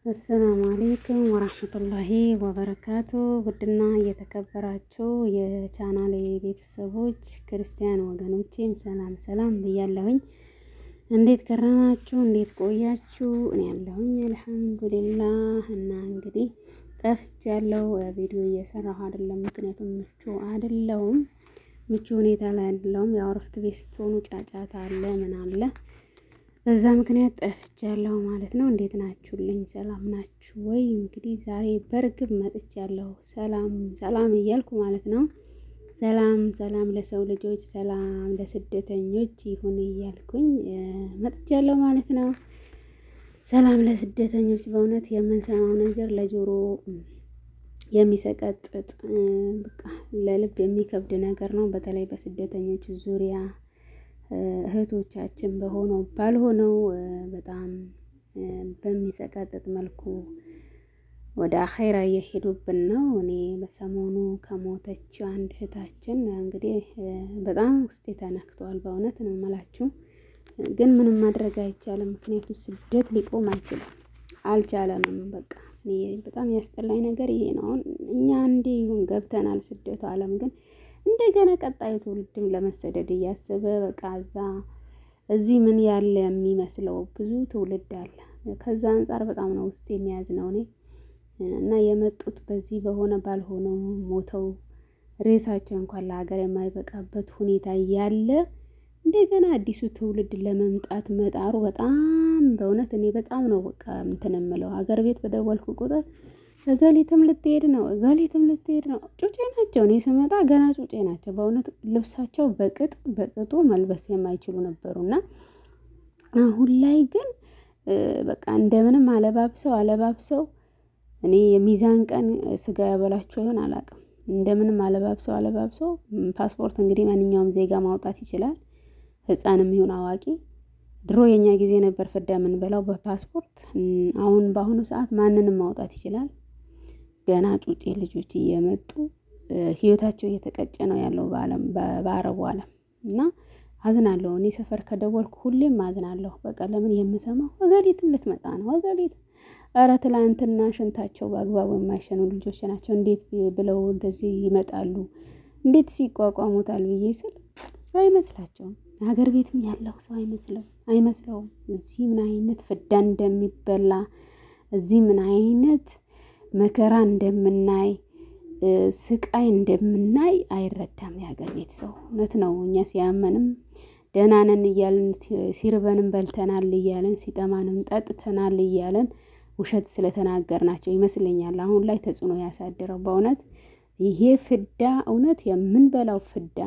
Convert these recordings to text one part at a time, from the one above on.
አሰላሙ አሌይኩም ወራህመቱላሂ ወበረካቱ። ውድና እየተከበራችሁ የቻናሌ ቤተሰቦች ክርስቲያን ወገኖቼም ሰላም ሰላም ብያለሁኝ። እንዴት ከረማችሁ? እንዴት ቆያችሁ? እኔ ያለሁኝ አልሐምዱሊላህ። እና እንግዲህ ጠፍቻለሁ። ቪዲዮ እየሰራሁ አይደለም፣ ምክንያቱም ምቹ አይደለሁም። ምቹ ሁኔታ ላይ አይደለሁም። ያው እረፍት ቤት ስትሆኑ ጫጫታ አለ፣ ምን አለ፣ በዛ ምክንያት ጠፍቻለሁ ማለት ነው። እንዴት ናችሁልኝ? ሰላም ናችሁ ወይ? እንግዲህ ዛሬ በርግብ መጥቻለሁ። ሰላም ሰላም እያልኩ ማለት ነው። ሰላም ሰላም ለሰው ልጆች፣ ሰላም ለስደተኞች ይሁን እያልኩኝ መጥቻለሁ ማለት ነው። ሰላም ለስደተኞች። በእውነት የምንሰማው ነገር ለጆሮ የሚሰቀጥጥ በቃ ለልብ የሚከብድ ነገር ነው። በተለይ በስደተኞች ዙሪያ እህቶቻችን በሆነው ባልሆነው በጣም በሚሰቀጥጥ መልኩ ወደ አኼራ እየሄዱብን ነው። እኔ በሰሞኑ ከሞተችው አንድ እህታችን እንግዲህ በጣም ውስጤ ተነክቷል። በእውነት ነው የምላችሁ። ግን ምንም ማድረግ አይቻልም። ምክንያቱም ስደት ሊቆም አልቻለንም። በቃ በጣም ያስጠላኝ ነገር ይሄ ነው። እኛ አንዴ ይሁን ገብተናል ስደቱ ዓለም ግን እንደገና ቀጣዩ ትውልድም ለመሰደድ እያሰበ በቃ እዚህ ምን ያለ የሚመስለው ብዙ ትውልድ አለ። ከዛ አንፃር በጣም ነው ውስጥ የሚያዝ ነው እኔ እና የመጡት በዚህ በሆነ ባልሆነው ሞተው ሬሳቸው እንኳን ለሀገር የማይበቃበት ሁኔታ ያለ እንደገና አዲሱ ትውልድ ለመምጣት መጣሩ በጣም በእውነት እኔ በጣም ነው በቃ እንትን የምለው። ሀገር ቤት በደወልኩ ቁጥር እገሊትም ልትሄድ ነው፣ እገሊትም ልትሄድ ነው። ጩጬ ናቸው። እኔ ስመጣ ገና ጩጬ ናቸው። በእውነት ልብሳቸው በቅጡ መልበስ የማይችሉ ነበሩና አሁን ላይ ግን በቃ እንደምንም አለባብሰው እኔ የሚዛን ቀን ስጋ ያበላቸው ይሆን አላውቅም። እንደምንም አለባብሰው ፓስፖርት እንግዲህ ማንኛውም ዜጋ ማውጣት ይችላል፣ ህፃንም ይሁን አዋቂ። ድሮ የኛ ጊዜ ነበር ፍዳ የምንበላው በፓስፖርት። አሁን በአሁኑ ሰዓት ማንንም ማውጣት ይችላል። ገና ጩጬ ልጆች እየመጡ ህይወታቸው እየተቀጨ ነው ያለው በአረቡ ዓለም እና አዝናለሁ። እኔ ሰፈር ከደወልኩ ሁሌም አዝናለሁ። በቃ ለምን የምሰማው እገሊትም ልትመጣ ነው፣ እገሊት ኧረ ትላንትና ሽንታቸው በአግባቡ የማይሸኑ ልጆች ናቸው። እንዴት ብለው እንደዚህ ይመጣሉ? እንዴት ሲቋቋሙታል ብዬ ስል አይመስላቸውም። ሀገር ቤትም ያለው ሰው አይመስለውም። እዚህ ምን አይነት ፍዳ እንደሚበላ፣ እዚህ ምን አይነት መከራ እንደምናይ፣ ስቃይ እንደምናይ አይረዳም የሀገር ቤት ሰው። እውነት ነው። እኛ ሲያመንም ደህና ነን እያለን፣ ሲርበንም በልተናል እያለን፣ ሲጠማንም ጠጥተናል እያለን ውሸት ስለተናገርናቸው ይመስለኛል አሁን ላይ ተጽዕኖ ያሳደረው። በእውነት ይሄ ፍዳ እውነት የምንበላው ፍዳ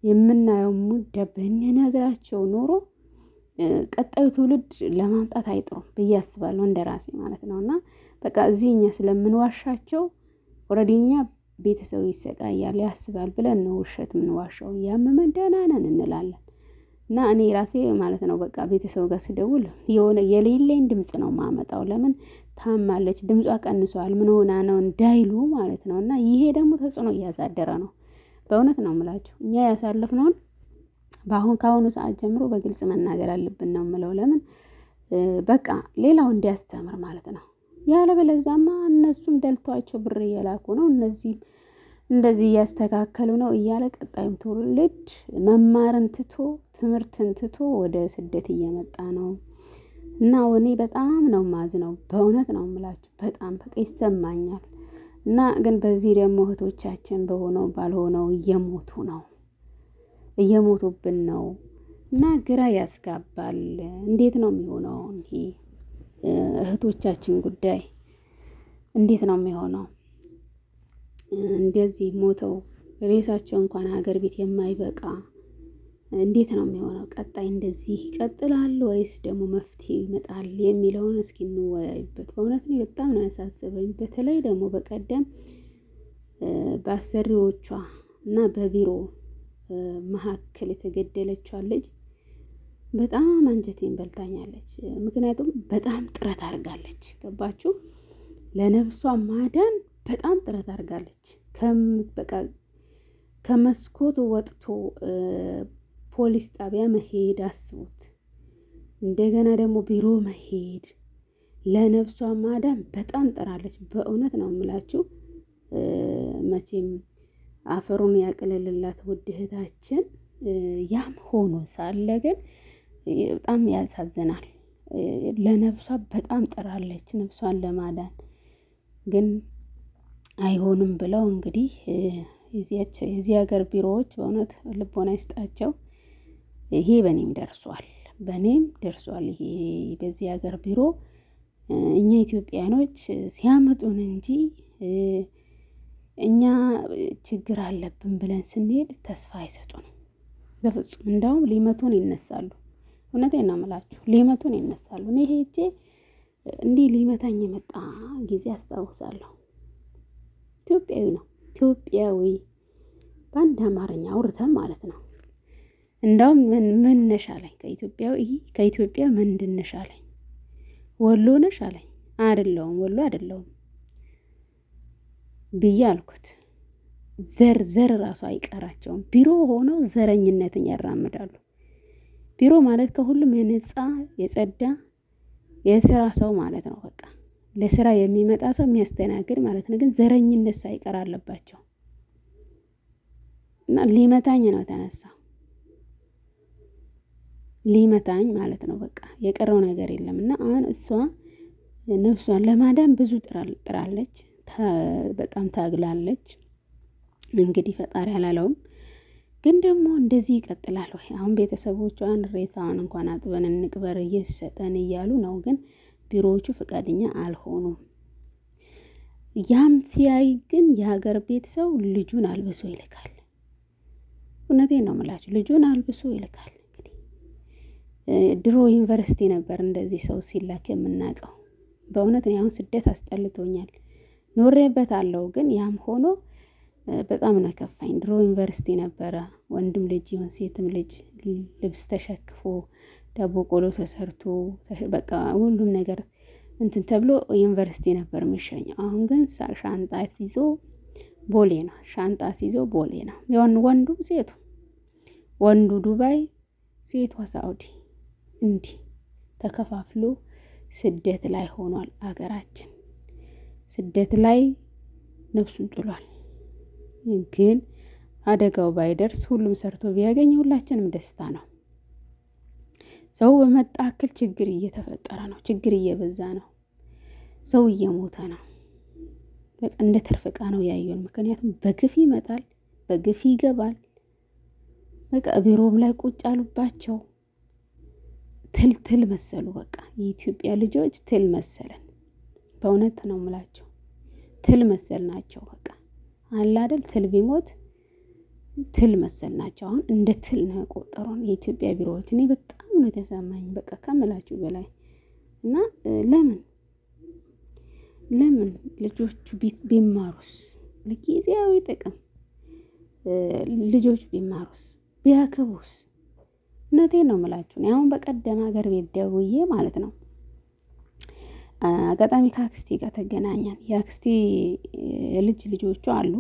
የምናየው ሙዳ ብንነግራቸው ኖሮ ቀጣዩ ትውልድ ለማምጣት አይጥሩም ብዬ አስባለሁ፣ እንደራሴ ማለት ነው። እና በቃ እዚህ እኛ ስለምንዋሻቸው ኦልሬዲ እኛ ቤተሰቡ ይሰቃያል ያስባል ብለን ነው ውሸት የምንዋሻው። ያመመን ደህና ነን እንላለን። እና እኔ ራሴ ማለት ነው በቃ ቤተሰቡ ጋር ስደውል የሆነ የሌለኝ ድምፅ ነው የማመጣው። ለምን ታማለች፣ ድምጿ ቀንሷል፣ ምን ሆና ነው እንዳይሉ ማለት ነው። እና ይሄ ደግሞ ተጽዕኖ እያሳደረ ነው። በእውነት ነው የምላችሁ። እኛ ያሳለፍነውን ከአሁኑ ሰዓት ጀምሮ በግልጽ መናገር አለብን ነው የምለው። ለምን በቃ ሌላው እንዲያስተምር ማለት ነው። ያለበለዚያማ እነሱም ደልቷቸው ብር እየላኩ ነው፣ እነዚህም እንደዚህ እያስተካከሉ ነው እያለ ቀጣዩም ትውልድ መማርን ትቶ ትምህርትን ትቶ ወደ ስደት እየመጣ ነው። እና እኔ በጣም ነው ማዝነው። በእውነት ነው የምላችሁ። በጣም በቃ ይሰማኛል። እና ግን በዚህ ደግሞ እህቶቻችን በሆነው ባልሆነው እየሞቱብን ነው። እና ግራ ያስጋባል። እንዴት ነው የሚሆነው? ይሄ እህቶቻችን ጉዳይ እንዴት ነው የሚሆነው? እንደዚህ ሞተው ሬሳቸው እንኳን ሀገር ቤት የማይበቃ እንዴት ነው የሚሆነው? ቀጣይ እንደዚህ ይቀጥላል ወይስ ደግሞ መፍትሄ ይመጣል የሚለውን እስኪ እንወያይበት። በእውነት ነው በጣም ነው ያሳሰበኝ። በተለይ ደግሞ በቀደም በአሰሪዎቿ እና በቢሮ መካከል የተገደለችዋ ልጅ በጣም አንጀቴን በልታኛለች። ምክንያቱም በጣም ጥረት አድርጋለች። ገባችሁ? ለነፍሷ ማዳን በጣም ጥረት አድርጋለች። በቃ ከመስኮት ወጥቶ ፖሊስ ጣቢያ መሄድ አስቡት። እንደገና ደግሞ ቢሮ መሄድ፣ ለነፍሷ ማዳን በጣም ጥራለች። በእውነት ነው የምላችሁ። መቼም አፈሩን ያቅልልላት ውድ እህታችን። ያም ሆኖ ሳለ ግን በጣም ያሳዝናል። ለነፍሷ በጣም ጥራለች ነፍሷን ለማዳን ግን አይሆንም ብለው እንግዲህ የዚህ ሀገር ቢሮዎች በእውነት ልቦና ይስጣቸው። ይሄ በእኔም ደርሷል። ይሄ በዚህ ሀገር ቢሮ እኛ ኢትዮጵያኖች ሲያመጡን እንጂ እኛ ችግር አለብን ብለን ስንሄድ ተስፋ አይሰጡንም በፍጹም። እንዳውም ሊመቱን ይነሳሉ። እውነቴን ነው የምላችሁ፣ ሊመቱን ይነሳሉ። እኔ ሄጄ እንዲህ ሊመታኝ የመጣ ጊዜ አስታውሳለሁ። ኢትዮጵያዊ በአንድ አማርኛ አውርተን ማለት ነው። እንዳውም ምን ነሽ አለኝ። ከኢትዮጵያ ምንድን ነሽ አለኝ። ወሎ ነሽ አለኝ። አይደለሁም ወሎ አይደለሁም ብዬ አልኩት። ዘር ራሱ አይቀራቸውም። ቢሮ ሆነው ዘረኝነትን ያራምዳሉ። ቢሮ ማለት ከሁሉም የነጻ የጸዳ የስራ ሰው ማለት ነው። በቃ ለስራ የሚመጣ ሰው የሚያስተናግድ ማለት ነው። ግን ዘረኝነት ሳይቀር አለባቸው እና ሊመታኝ ነው ተነሳው። ሊመታኝ ማለት ነው። በቃ የቀረው ነገር የለም። እና አሁን እሷ ነፍሷን ለማዳን ብዙ ጥራለች። በጣም ታግላለች። እንግዲህ ፈጣሪ አላለውም። ግን ደግሞ እንደዚህ ይቀጥላል ወይ? አሁን ቤተሰቦቿን ሬሳዋን እንኳን አጥበን እንቅበር እየሰጠን እያሉ ነው። ግን ቢሮዎቹ ፈቃደኛ አልሆኑም። ያም ሲያይ ግን የሀገር ቤት ሰው ልጁን አልብሶ ይልካል። እውነቴን ነው የምላችሁ፣ ልጁን አልብሶ ይልካል። እንግዲህ ድሮ ዩኒቨርሲቲ ነበር እንደዚህ ሰው ሲላክ የምናውቀው። በእውነት አሁን ስደት አስጠልቶኛል። ኖሬበታለሁ። ግን ያም ሆኖ በጣም ነው ከፋኝ። ድሮ ዩኒቨርሲቲ ነበረ ወንድም ልጅ ይሁን ሴትም ልጅ ልብስ ተሸክፎ ዳቦ ቆሎ ተሰርቶ በቃ ሁሉም ነገር እንትን ተብሎ ዩኒቨርሲቲ ነበር የሚሸኘው። አሁን ግን ሻንጣ ሲዞ ቦሌ ነው። ሻንጣ ሲዞ ቦሌ ነው። ወንዱም ሴቱ፣ ወንዱ ዱባይ፣ ሴቷ ሳውዲ። እንዲህ ተከፋፍሎ ስደት ላይ ሆኗል አገራችን። ስደት ላይ ነፍሱን ጥሏል። ግን አደጋው ባይደርስ ሁሉም ሰርቶ ቢያገኝ ሁላችንም ደስታ ነው። ሰው በመጣ ያክል ችግር እየተፈጠረ ነው። ችግር እየበዛ ነው። ሰው እየሞተ ነው። በቃ እንደ ትርፍ ዕቃ ነው ያዩን። ምክንያቱም በግፍ ይመጣል፣ በግፍ ይገባል። በቃ ቢሮም ላይ ቁጭ አሉባቸው። ትል መሰሉ። በቃ የኢትዮጵያ ልጆች ትል መሰለን። በእውነት ነው የምላቸው፣ ትል መሰል ናቸው። በቃ አለ አይደል፣ ትል ቢሞት ትል መሰል ናቸው። አሁን እንደ ትል ነው የቆጠሩን የኢትዮጵያ ቢሮዎች። እኔ በጣም ነው የተሰማኝ፣ በቃ ከምላችሁ በላይ። እና ለምን ልጆቹ ቢማሩስ፣ ለጊዜያዊ ጥቅም ልጆቹ ቢማሩስ፣ ቢያክቡስ? እውነቴን ነው የምላችሁ። እኔ አሁን በቀደም ሀገር ቤት ደውዬ ማለት ነው አጋጣሚ ከአክስቴ ጋር ተገናኘን። የአክስቴ ልጆቹ አሉ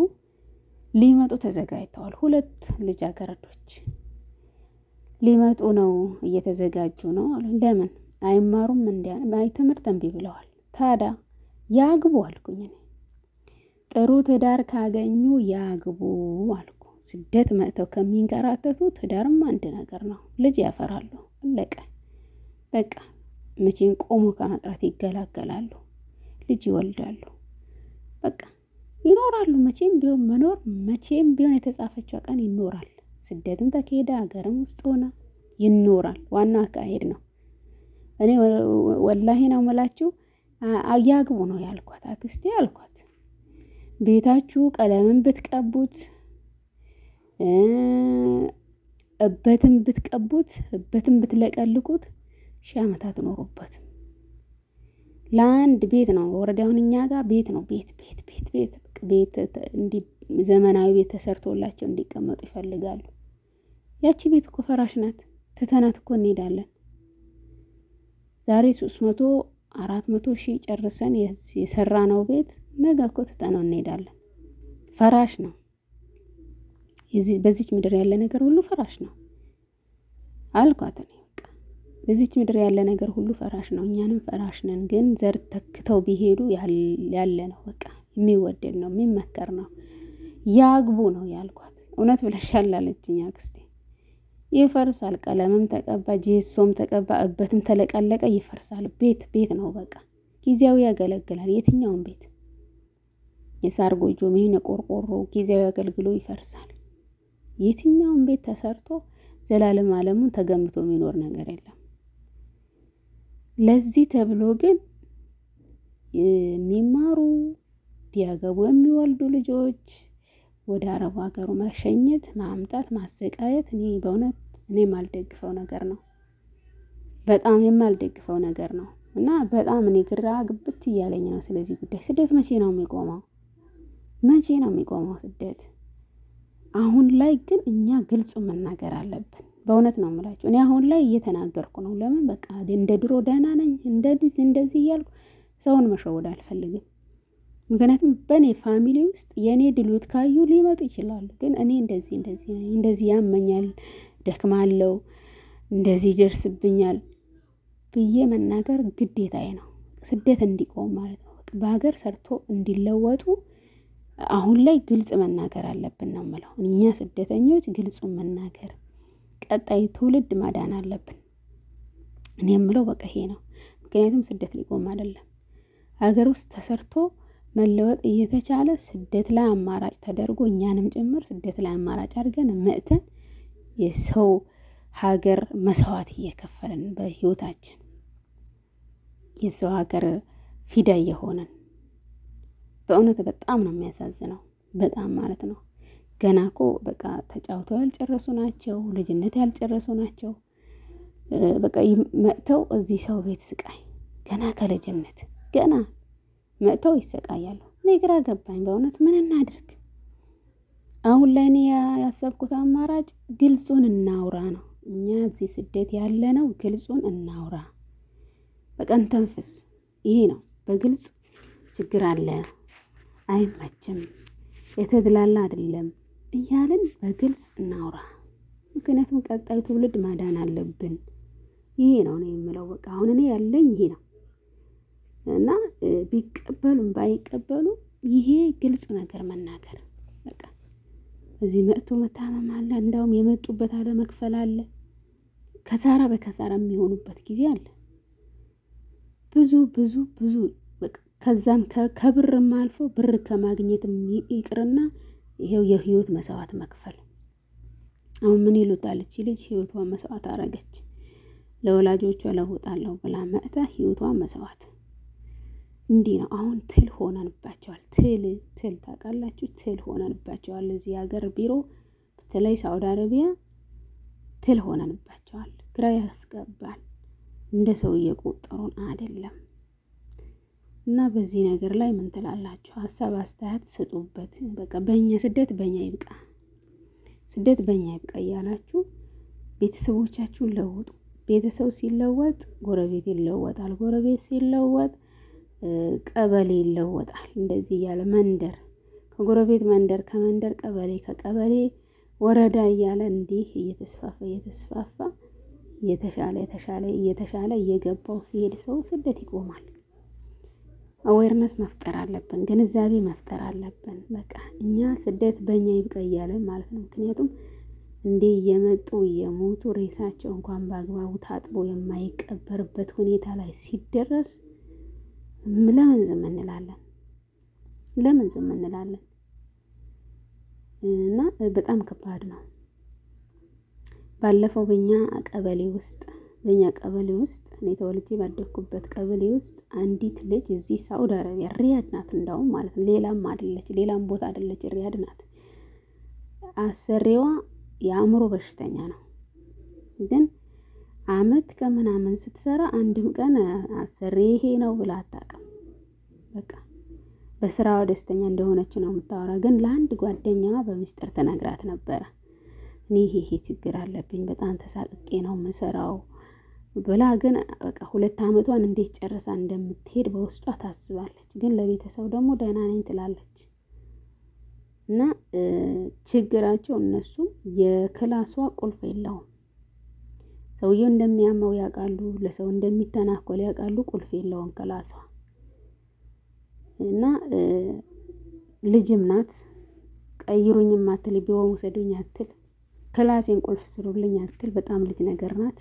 ሊመጡ ተዘጋጅተዋል። 2 ልጃገረዶች ሊመጡ ነው፣ እየተዘጋጁ ነው አሉ። ለምን አይማሩም? ትምህርት እምቢ ብለዋል። ታዲያ ያግቡ አልኩኝ እኔ። ጥሩ ትዳር ካገኙ ያግቡ አልኩ። ስደት መጥተው ከሚንከራተቱ ትዳርም አንድ ነገር ነው። ልጅ ያፈራሉ፣ አለቀ በቃ። መቼም ቆሞ ከመቅረት ይገላገላሉ፣ ልጅ ይወልዳሉ፣ በቃ ይኖራሉ። መቼም ቢሆን የተጻፈችው ቀን ይኖራል። ስደትም ተካሄደ ሀገርም ውስጥ ሆነ ይኖራል። ዋናው አካሄድ ነው። እኔ ወላሂ ነው የምላችሁ፣ ያግቡ ነው ያልኳት። አክስቴ አልኳት፣ ቤታችሁ ቀለምን ብትቀቡት እበትም ብትቀቡት እበትም ብትለቀልቁት 1000 ዓመታት ኖሩበት። ለአንድ ቤት ነው ወረዳውን እኛ ጋር ቤት ነው ቤት እንዲ ዘመናዊ ቤት ተሰርቶላቸው እንዲቀመጡ ይፈልጋሉ። ያቺ ቤት እኮ ፈራሽ ናት። ትተናት እኮ እንሄዳለን። ዛሬ 300-400 ሺህ ጨርሰን የሰራነው ቤት ነገ እኮ ትተነው እንሄዳለን። ፈራሽ ነው። በዚች ምድር ያለ ነገር ሁሉ ፈራሽ ነው አልኳት እኔ። በቃ በዚች ምድር ያለ ነገር ሁሉ ፈራሽ ነው። እኛንም ፈራሽ ነን። ግን ዘር ተክተው ቢሄዱ ያለ ነው። በቃ የሚወደድ ነው፣ የሚመከር ነው። ያግቡ ነው ያልኳት። እውነት ብለሻል አለችኝ አክስቴ። ይፈርሳል። ቀለምም ተቀባ፣ ጄሶም ተቀባ፣ እበትም ተለቀለቀ፣ ይፈርሳል። ቤት ነው በቃ። ጊዜያዊ ያገለግላል። የትኛውም ቤት የሳር ጎጆ ምን ቆርቆሮ ጊዜያዊ አገልግሎ ይፈርሳል። የትኛውም ቤት ተሰርቶ ዘላለም ዓለሙን ተገምቶ የሚኖር ነገር የለም። ለዚህ ተብሎ ግን የሚማሩ ቢያገቡ የሚወልዱ ልጆች ወደ አረቡ ሀገሩ መሸኘት፣ ማምጣት፣ ማሰቃየት በእውነት እኔ የማልደግፈው ነገር ነው። በጣም የማልደግፈው ነገር ነው እና በጣም እኔ ግራ ግብት እያለኝ ነው ስለዚህ ጉዳይ። ስደት መቼ ነው የሚቆመው? መቼ ነው የሚቆመው ስደት? አሁን ላይ ግን እኛ ግልጹ መናገር አለብን። በእውነት ነው የምላችሁ። እኔ አሁን ላይ እየተናገርኩ ነው። ለምን በቃ እንደ ድሮ ደህና ነኝ እንደዚህ እያልኩ ሰውን መሸወድ አልፈልግም። ምክንያቱም በእኔ ፋሚሊ ውስጥ የእኔ ድሎት ካዩ ሊመጡ ይችላሉ። ግን እኔ እንደዚህ ያመኛል፣ ደክማለሁ፣ እንደዚህ ይደርስብኛል ብዬ መናገር ግዴታዬ ነው። ስደት እንዲቆም ማለት ነው። በሀገር ሰርቶ እንዲለወጡ አሁን ላይ ግልጽ መናገር አለብን ነው የምለው። እኛ ስደተኞች ግልጹን መናገር፣ ቀጣይ ትውልድ ማዳን አለብን። እኔ የምለው በቃ ይሄ ነው። ምክንያቱም ስደት ሊቆም አይደለም። ሀገር ውስጥ ተሰርቶ መለወጥ እየተቻለ ስደት ላይ አማራጭ ተደርጎ እኛንም ጭምር ስደት ላይ አማራጭ አድርገን መጥተን የሰው ሀገር መስዋዕት እየከፈልን በህይወታችን የሰው ሀገር ፊዳ እየሆነን በእውነት በጣም ነው የሚያሳዝነው። በጣም ማለት ነው። ገና እኮ በቃ ተጫውተው ያልጨረሱ ናቸው። ልጅነት ያልጨረሱ ናቸው። በቃ መጥተው እዚህ ሰው ቤት ስቃይ ገና ከልጅነት ገና መጥተው ይሰቃያሉ። እኔ ግራ ገባኝ በእውነት። ምን እናድርግ? አሁን ላይ እኔ ያሰብኩት አማራጭ ግልጹን እናውራ ነው። እኛ እዚህ ስደት ያለ ነው፣ ግልጹን እናውራ። በቃ እንተንፍስ። ይሄ ነው በግልጽ ችግር አለ፣ አይመችም፣ የተድላላ አይደለም እያልን በግልጽ እናውራ። ምክንያቱም ቀጣዩ ትውልድ ማዳን አለብን። ይሄ ነው እኔ የምለው። በቃ አሁን እኔ ያለኝ ይሄ ነው እና ቢቀበሉም ባይቀበሉም ይሄ ግልጽ ነገር መናገር በቃ። እዚህ መጥቶ መታመም አለ፣ እንዳውም የመጡበት አለ መክፈል አለ፣ ከሳራ በከሳራ የሚሆኑበት ጊዜ አለ። ብዙ በቃ ከዛም ከብርም አልፎ ብር ከማግኘትም ይቅርና ይሄው የህይወት መስዋዕት መክፈል። አሁን ምን ይሉታል? እቺ ልጅ ህይወቷን መስዋዕት አረገች፣ ለወላጆቿ ለውጣለሁ ብላ መጥታ ህይወቷን መስዋዕት። እንዲህ ነው አሁን ትል ሆነንባቸዋል። ትል ታውቃላችሁ? ትል ሆነንባቸዋል። እዚህ ሀገር ቢሮ በተለይ ሳውዲ አረቢያ ትል ሆነንባቸዋል። ግራ ያስገባል። እንደ ሰው እየቆጠሩን አይደለም። እና በዚህ ነገር ላይ ምን ትላላችሁ? ሀሳብ አስተያየት ስጡበት። በቃ በእኛ ስደት በእኛ ይብቃ፣ ስደት በእኛ ይብቃ እያላችሁ ቤተሰቦቻችሁን ለውጡ። ቤተሰብ ሲለወጥ ጎረቤት ይለወጣል፣ ጎረቤት ሲለወጥ ቀበሌ ይለወጣል። እንደዚህ እያለ መንደር ከጎረቤት መንደር፣ ከመንደር ቀበሌ፣ ከቀበሌ ወረዳ እያለ እንዲህ እየተስፋፋ እየተሻለ እየገባው ሲሄድ ሰው ስደት ይቆማል። አዌርነስ መፍጠር አለብን፣ ግንዛቤ መፍጠር አለብን። በቃ እኛ ስደት በእኛ ይብቃ እያለን ማለት ነው። ምክንያቱም እንዴ እየመጡ እየሞቱ ሬሳቸው እንኳን በአግባቡ ታጥቦ የማይቀበርበት ሁኔታ ላይ ሲደረስ ለምን ዝም እንላለን? ለምን ዝም እንላለን? እና በጣም ከባድ ነው። ባለፈው በእኛ ቀበሌ ውስጥ እኔ ተወልጄ ባደግኩበት ቀበሌ ውስጥ አንዲት ልጅ እዚህ ሳውዲ አረቢያ ሪያድ ናት እንዳውም ማለት ነው። ሌላም ቦታ አይደለች፣ ሪያድ ናት። አሰሪዋ የአእምሮ በሽተኛ ነው። ግን አመት ከምናምን ስትሰራ አንድም ቀን አሰሪ ይሄ ነው ብላ አታውቅም። በቃ በስራዋ ደስተኛ እንደሆነች ነው የምታወራ። ግን ለአንድ ጓደኛዋ በሚስጥር ተነግራት ነበረ። እኔ ይሄ ችግር አለብኝ፣ በጣም ተሳቅቄ ነው የምሰራው ብላ ግን በቃ 2 አመቷን እንዴት ጨርሳ እንደምትሄድ በውስጧ ታስባለች። ግን ለቤተሰብ ደግሞ ደህና ነኝ ትላለች። እና ችግራቸው እነሱ የክላሷ ቁልፍ የለውም። ሰውየው እንደሚያመው ያውቃሉ፣ ለሰው እንደሚተናኮል ያውቃሉ። ቁልፍ የለውም ክላሷ እና ልጅም ናት። ቀይሩኝም አትል፣ ቢሮ ውሰዱኝ አትል፣ ክላሴን ቁልፍ ስሩልኝ አትል። በጣም ልጅ ነገር ናት።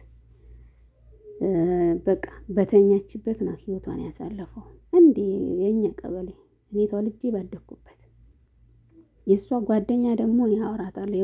በቃ በተኛችበት ነው ህይወቷን ያሳለፈው። እንዴ የኛ ቀበሌ እኔ ተወልጄ ባደኩበት። የእሷ ጓደኛ ደግሞ እኔ አወራታለሁ